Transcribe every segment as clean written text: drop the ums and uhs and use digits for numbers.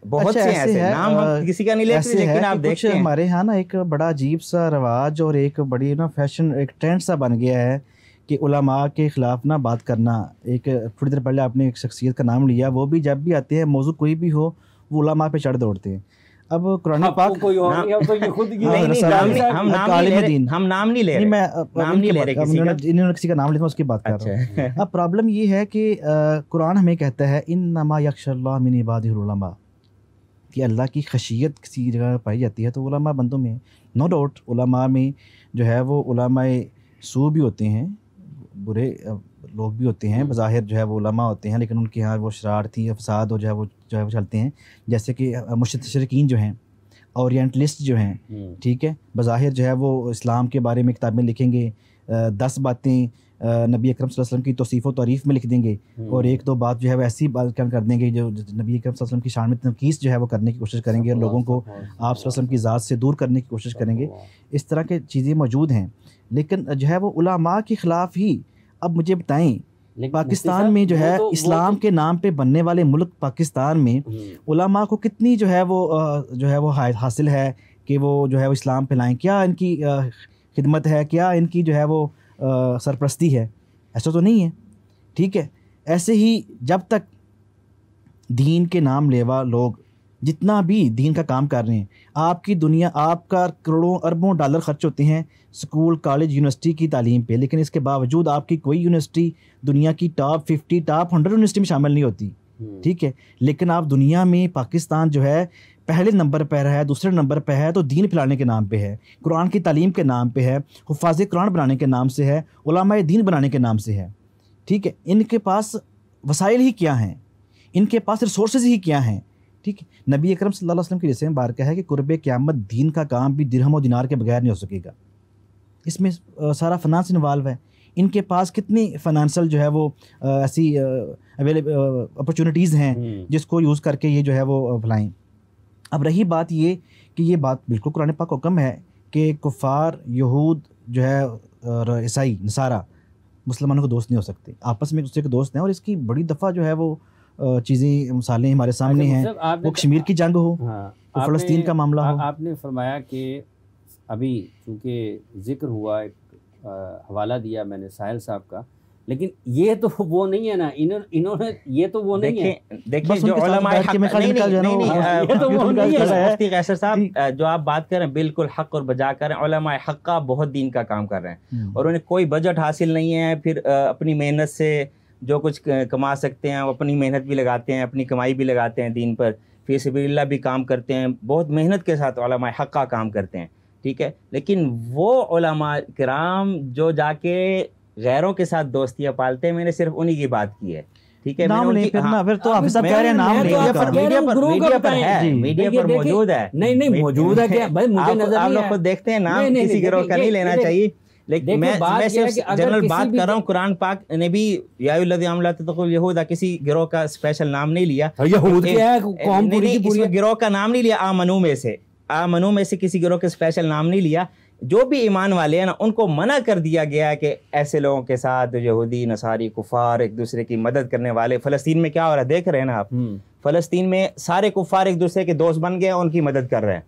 بہت سے ایسے نام ہم کسی کا نہیں لیتے، لیکن آپ دیکھتے ہیں ہمارے ہاں نا ایک بڑا عجیب سا رواج اور ایک بڑی نا فیشن، ایک ٹرینڈ سا بن گیا ہے کہ علماء کے خلاف نہ بات کرنا. ایک تھوڑی دیر پہلے آپ نے ایک شخصیت کا نام لیا، وہ بھی جب بھی آتے ہیں موضوع کوئی بھی ہو وہ علماء پہ چڑھ دوڑتے ہیں. اب قرآن پاک ہم نام نہیں لے رہے، انہوں نے کسی کا نام لیا، اس کی بات کر رہا ہوں. اب پرابلم یہ ہے کہ قرآن ہمیں کہتا ہے انما یخشی اللہ من عبادہ العلماء، کہ اللہ کی خشیت کسی جگہ پائی جاتی ہے تو علماء بندوں میں. نو ڈاؤٹ علماء میں جو ہے وہ علماء سو بھی ہوتے ہیں، برے لوگ بھی ہوتے ہیں، بظاہر جو ہے وہ علماء ہوتے ہیں، لیکن ان کے ہاں وہ شرارتی فساد اور جو ہے وہ چلتے ہیں. جیسے کہ مستشرقین جو ہیں، اورینٹلسٹ جو ہیں، ٹھیک ہے، بظاہر جو ہے وہ اسلام کے بارے میں کتابیں لکھیں گے، 10 باتیں نبی اکرم صلی اللہ علیہ وسلم کی توصیف و تعریف میں لکھ دیں گے، اور 1-2 بات جو ہے وہ ایسی بات کر دیں گے جو نبی اکرم صلی اللہ علیہ وسلم کی شان میں تنقیص جو ہے وہ کرنے کی کوشش کریں گے، اور لوگوں کو آپ صلی اللہ علیہ وسلم کی ذات سے دور کرنے کی کوشش کریں گے. اس طرح کی چیزیں موجود ہیں، لیکن جو ہے وہ علماء کے خلاف ہی. اب مجھے بتائیں پاکستان میں جو ہے اسلام کے نام پہ بننے والے ملک پاکستان میں علماء کو کتنی جو ہے وہ حاصل ہے کہ وہ جو ہے وہ اسلام پھیلائیں؟ کیا ان کی خدمت ہے؟ کیا ان کی جو ہے وہ سرپرستی ہے؟ ایسا تو نہیں ہے. ٹھیک ہے، ایسے ہی جب تک دین کے نام لیوا لوگ جتنا بھی دین کا کام کر رہے ہیں، آپ کی دنیا، آپ کا کروڑوں اربوں ڈالر خرچ ہوتے ہیں اسکول، کالج، یونیورسٹی کی تعلیم پہ، لیکن اس کے باوجود آپ کی کوئی یونیورسٹی دنیا کی ٹاپ 50 ٹاپ 100 یونیورسٹی میں شامل نہیں ہوتی. ٹھیک ہے، لیکن آپ دنیا میں پاکستان جو ہے پہلے نمبر پہ ہے، دوسرے نمبر پہ ہے، تو دین پھیلانے کے نام پہ ہے، قرآن کی تعلیم کے نام پہ ہے، حفاظ قرآن بنانے کے نام سے ہے، علماء دین بنانے کے نام سے ہے. ٹھیک ہے، ان کے پاس وسائل ہی کیا ہیں، ان کے پاس ریسورسز ہی کیا ہیں. ٹھیک ہے، نبی اکرم صلی اللہ علیہ وسلم کی جیسے بار کہا ہے کہ قرب قیامت دین کا کام بھی درہم و دینار کے بغیر نہیں ہو سکے گا. اس میں سارا فنانس انوالو ہے. ان کے پاس کتنی فنانسل جو ہے وہ ایسی اپرچونیٹیز ہیں جس کو یوز کر کے یہ جو ہے وہ بلائیں. اب رہی بات یہ کہ یہ بات بالکل قرآن پاک حکم ہے کہ کفار، یہود جو ہے اور عیسائی نصارہ مسلمانوں کے دوست نہیں ہو سکتے، آپس میں ایک دوسرے کے دوست ہیں. اور اس کی بڑی دفعہ جو ہے وہ چیزیں مثالیں ہمارے سامنے ہیں، وہ کشمیر کی جنگ ہو، وہ فلسطین کا معاملہ ہو. آپ نے فرمایا کہ ابھی چونکہ ذکر ہوا، ایک حوالہ دیا میں نے ساحل صاحب کا، لیکن یہ تو وہ نہیں ہے نا، انہوں نے یہ تو وہ نہیں ہے. دیکھیں جو علماء حق، مفتی قیصر صاحب جو آپ بات کر رہے ہیں بالکل حق اور بجا کر رہے ہیں. علماء حق کا بہت دین کا کام کر رہے ہیں، اور انہیں کوئی بجٹ حاصل نہیں ہے، پھر اپنی محنت سے جو کچھ کما سکتے ہیں وہ اپنی محنت بھی لگاتے ہیں، اپنی کمائی بھی لگاتے ہیں دین پر، فی سبیل اللہ بھی کام کرتے ہیں، بہت محنت کے ساتھ علماء حق کا کام کرتے ہیں. ٹھیک ہے، لیکن وہ علماء کرام جو جا کے غیروں کے ساتھ دوستیاں پالتے ہیں، میں نے صرف انہی کی بات کی ہے. ٹھیک ہے، نام نہیں پھرنا، پھر تو حافظ صاحب کہہ رہے ہیں نام میڈیا پر موجود ہے. نہیں موجود ہے کیا بھائی؟ مجھے نظر آپ لوگ خود دیکھتے ہیں، نام کسی گروہ کا نہیں لینا چاہیے. لیکن میں صرف جنرل بات کر رہا ہوں. قرآن پاک نے بھی یا الذین آمنوا لا تتخذوا اليہود کسی گروہ کا اسپیشل نام نہیں لیا. یہود کیا ہے؟ قوم پوری کی پوری گروہ کا نام نہیں لیا. آمنو میں سے کسی گروہ کا اسپیشل نام نہیں لیا. جو بھی ایمان والے ہیں نا، ان کو منع کر دیا گیا کہ ایسے لوگوں کے ساتھ یہودی، نصاری، کفار ایک دوسرے کی مدد کرنے والے. فلسطین میں کیا ہو رہا ہے دیکھ رہے ہیں نا آپ، فلسطین میں سارے کفار ایک دوسرے کے دوست بن گئے، ان کی مدد کر رہے ہیں.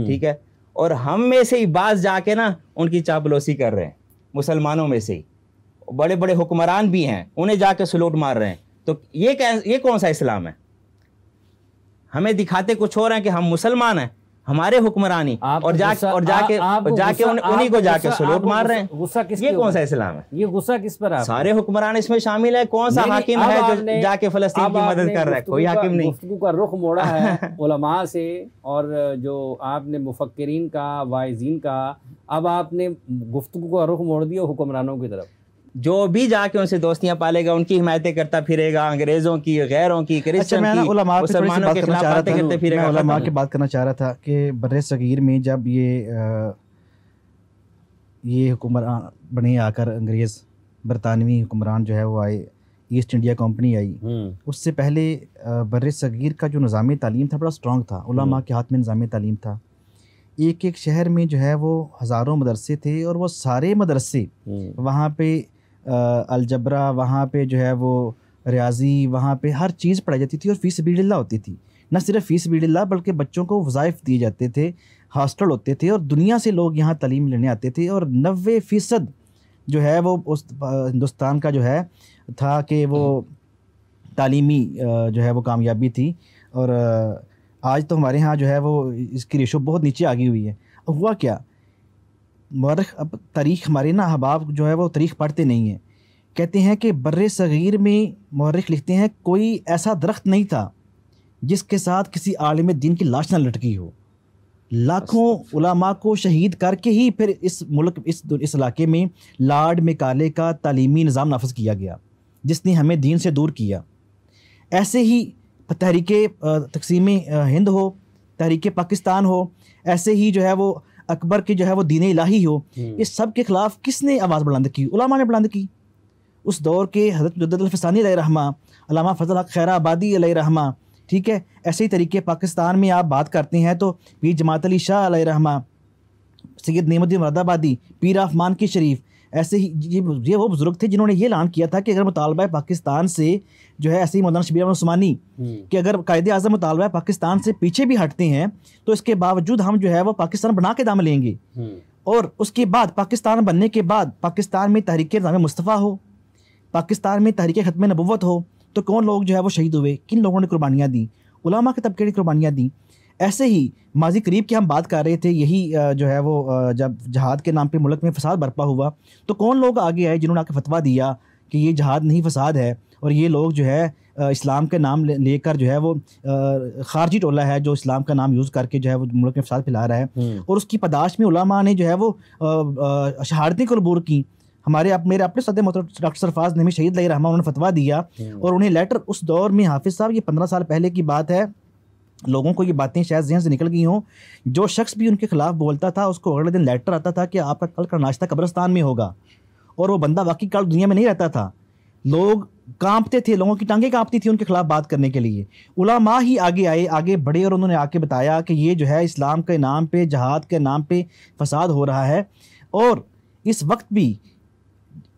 ٹھیک ہے، اور ہم میں سے ہی بعض جا کے نا ان کی چاپلوسی کر رہے ہیں. مسلمانوں میں سے ہی بڑے بڑے حکمران بھی ہیں، انہیں جا کے سلوٹ مار رہے ہیں. تو یہ کون سا اسلام ہے؟ ہمیں دکھاتے کچھ ہو رہے ہیں کہ ہم مسلمان ہیں، ہمارے حکمرانی، اور جا کے انہی کو جا کے سلوٹ مار رہے ہیں. یہ کون سا اسلام ہے؟ یہ غصہ کس پر؟ سارے حکمران اس میں شامل ہے. کون سا حاکم ہے جو جا کے فلسطین کی مدد کر رہا ہے؟ کوئی حاکم نہیں. گفتگو کا رخ موڑا ہے علماء سے، اور جو آپ نے مفکرین کا، واعظین کا، اب آپ نے گفتگو کا رخ موڑ دیا حکمرانوں کی طرف. جو بھی جا کے ان سے دوستیاں پالے گا، ان کی حمایتیں کرتا پھرے گا، انگریزوں کی، غیروں کی، کرسچن کی، مسلمانوں کے خلاف باتیں کرتے پھرے گا. علماء کی بات کرنا چاہ رہا تھا کہ بر صغیر میں جب یہ حکمران بنے آ کر، انگریز برطانوی حکمران جو ہے وہ آئے، ایسٹ انڈیا کمپنی آئی، اس سے پہلے بر صغیر کا جو نظام تعلیم تھا بڑا اسٹرانگ تھا. علماء کے ہاتھ میں نظام تعلیم تھا. ایک ایک شہر میں جو ہے وہ ہزاروں مدرسے تھے، اور وہ سارے مدرسے وہاں پہ الجبرا، وہاں پہ جو ہے وہ ریاضی وہاں پہ ہر چیز پڑھائی جاتی تھی اور فی سبیل اللہ ہوتی تھی. نہ صرف فی سبیل اللہ بلکہ بچوں کو وظائف دیے جاتے تھے, ہاسٹل ہوتے تھے اور دنیا سے لوگ یہاں تعلیم لینے آتے تھے. اور 90% جو ہے وہ اس ہندوستان کا جو ہے تھا کہ وہ تعلیمی جو ہے وہ کامیابی تھی. اور آج تو ہمارے ہاں جو ہے وہ اس کی ریشو بہت نیچے آ گئی ہوئی ہے. ہوا کیا, مورخ اب تاریخ ہمارے نا احباب جو ہے وہ تاریخ پڑھتے نہیں ہیں. کہتے ہیں کہ بر صغیر میں مورخ لکھتے ہیں کوئی ایسا درخت نہیں تھا جس کے ساتھ کسی عالم دین کی لاش نہ لٹکی ہو. لاکھوں علماء کو شہید کر کے ہی پھر اس ملک اس علاقے میں لارڈ میکالے کا تعلیمی نظام نافذ کیا گیا جس نے ہمیں دین سے دور کیا. ایسے ہی تحریک تقسیم ہند ہو, تحریک پاکستان ہو, ایسے ہی جو ہے وہ اکبر کی جو ہے وہ دین الہی ہو, اس سب کے خلاف کس نے آواز بلند کی؟ علماء نے بلند کی. اس دور کے حضرت مجدد الفسانی علیہ رحمہ, علامہ فضل حق خیر آبادی علیہ رحمہ, ٹھیک ہے, ایسے ہی طریقے پاکستان میں آپ بات کرتے ہیں تو پیر جماعت علی شاہ علیہ رحمہ, سید نعیم الدین مراد آبادی, پیر عثمان کی شریف, ایسے ہی یہ وہ بزرگ تھے جنہوں نے یہ اعلان کیا تھا کہ اگر مطالبہ پاکستان سے جو ہے, ایسے ہی مولانا شبیر احمد عثمانی کہ اگر قائد اعظم مطالبہ پاکستان سے پیچھے بھی ہٹتے ہیں تو اس کے باوجود ہم جو ہے وہ پاکستان بنا کے دام لیں گے. اور اس کے بعد پاکستان بننے کے بعد پاکستان میں تحریک نظام مصطفیٰ ہو, پاکستان میں تحریک ختم نبوت ہو, تو کون لوگ جو ہے وہ شہید ہوئے, کن لوگوں نے قربانیاں دیں؟ علماء کے طبقے نے قربانیاں دیں. ایسے ہی ماضی قریب کی ہم بات کر رہے تھے, یہی جو ہے وہ جب جہاد کے نام پہ ملک میں فساد برپا ہوا تو کون لوگ آگے آئے جنہوں نے آ کے فتویٰ دیا کہ یہ جہاد نہیں فساد ہے, اور یہ لوگ جو ہے اسلام کے نام لے کر جو ہے وہ خارجی ٹولہ ہے جو اسلام کا نام یوز کر کے جو ہے وہ ملک میں فساد پھیلا رہا ہے. اور اس کی پاداش میں علماء نے جو ہے وہ شہادتیں قبول کی. میرے اپنے صدر محترم ڈاکٹر سرفراز نعیمی شہید علیہ رحمہ, انہوں نے فتویٰ دیا اور انہیں لیٹر اس دور میں, حافظ صاحب یہ 15 سال پہلے کی بات ہے, لوگوں کو یہ باتیں شاید ذہن سے نکل گئی ہوں, جو شخص بھی ان کے خلاف بولتا تھا اس کو اگلے دن لیٹر آتا تھا کہ آپ کا کل کا ناشتہ قبرستان میں ہوگا. اور وہ بندہ واقعی کل دنیا میں نہیں رہتا تھا. لوگ کانپتے تھے, لوگوں کی ٹانگیں کانپتی تھی ان کے خلاف بات کرنے کے لیے. علماء ہی آگے آئے, آگے بڑھے اور انہوں نے آ کے بتایا کہ یہ جو ہے اسلام کے نام پہ, جہاد کے نام پہ فساد ہو رہا ہے. اور اس وقت بھی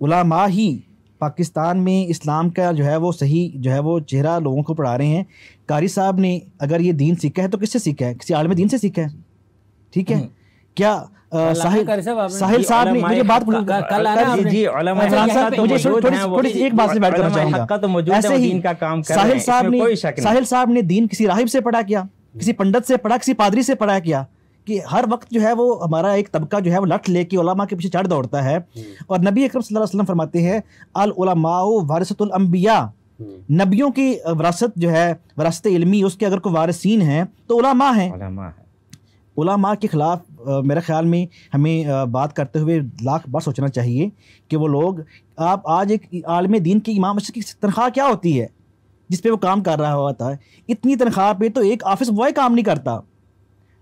علماء ہی پاکستان میں اسلام کا جو ہے وہ صحیح جو ہے وہ چہرہ لوگوں کو پڑھا رہے ہیں. قاری صاحب نے اگر یہ دین سیکھا ہے تو کس سے سیکھا ہے؟ کسی عالم دین سے سیکھا ہے, ٹھیک ہے. کیا ساحل صاحب نے مجھے بات ایک بات سے بیٹھ کرنا چاہوں گا, ایسے ہی ساحل صاحب نے دین کسی راہب سے پڑھا کیا, کسی پنڈت سے پڑھا, کسی پادری سے پڑھا کیا؟ کہ ہر وقت جو ہے وہ ہمارا ایک طبقہ جو ہے وہ لٹ لے کے علماء کے پیچھے چڑھ دوڑتا ہے. اور نبی اکرم صلی اللہ علیہ وسلم فرماتے ہیں العلماء ورثۃ الانبیاء, نبیوں کی وراثت جو ہے وراثت علمی, اس کے اگر کوئی وارثین ہیں تو علماء ہیں. علماء کے خلاف میرے خیال میں ہمیں بات کرتے ہوئے لاکھ بار سوچنا چاہیے کہ وہ لوگ, آپ آج ایک عالم دین کے امام کی تنخواہ کیا ہوتی ہے جس پہ وہ کام کر رہا ہوتا ہے؟ اتنی تنخواہ پہ تو ایک آفس بوائے کام نہیں کرتا.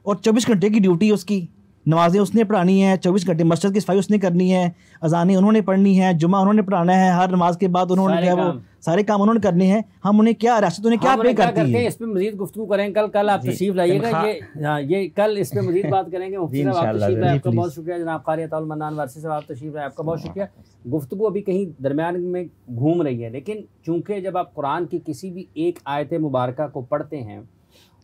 اور 24 گھنٹے کی ڈیوٹی اس کی, نمازیں اس نے پڑھانی ہیں, 24 گھنٹے مسجد کی صفائی اس نے کرنی ہے, اذانیں انہوں نے پڑھنی ہے, جمعہ انہوں نے پڑھانا ہے, ہر نماز کے بعد انہوں نے وہ سارے کام انہوں نے کرنے ہیں. ہم انہیں کیا ریاست انہیں کیا پے کرتی ہے؟ اس پہ مزید گفتگو کریں کل آپ تشریف لائیے گا, یہ کل اس پہ مزید بات کریں گے. مفتی صاحب آپ تشریف لائے, آپ کا بہت شکریہ. جناب قاری عطاء المنان وارثی صاحب آپ تشریف لائے, آپ کا بہت شکریہ. گفتگو ابھی کہیں درمیان میں گھوم رہی ہے, لیکن چونکہ جب آپ قرآن کی کسی بھی ایک آیت مبارکہ کو پڑھتے ہیں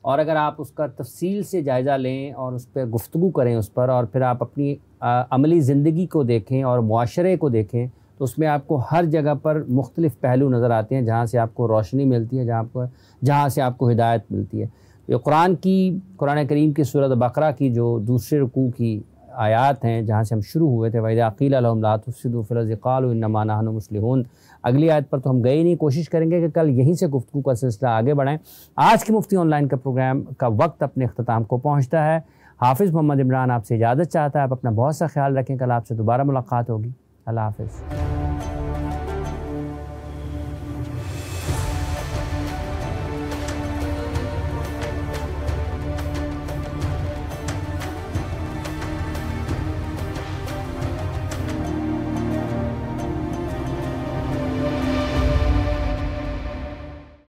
اور اگر آپ اس کا تفصیل سے جائزہ لیں اور اس پہ گفتگو کریں اس پر, اور پھر آپ اپنی عملی زندگی کو دیکھیں اور معاشرے کو دیکھیں, تو اس میں آپ کو ہر جگہ پر مختلف پہلو نظر آتے ہیں جہاں سے آپ کو روشنی ملتی ہے, جہاں سے آپ کو ہدایت ملتی ہے. یہ قرآن کریم کی سورۃ بقرہ کی جو دوسرے رکوع کی آیات ہیں جہاں سے ہم شروع ہوئے تھے, وَإِذَا قِيلَ لَهُمْ لَا تُفْسِدُوا فِي الْأَرْضِ قَالُوا إِنَّمَا نَحْنُ مُصْلِحُونَ. اگلی آیت پر تو ہم گئے نہیں, کوشش کریں گے کہ کل یہیں سے گفتگو کا سلسلہ آگے بڑھائیں. آج کے مفتی آن لائن کا پروگرام کا وقت اپنے اختتام کو پہنچتا ہے. حافظ محمد عمران آپ سے اجازت چاہتا ہے. آپ اپنا بہت سا خیال رکھیں, کل آپ سے دوبارہ ملاقات ہوگی. اللہ حافظ.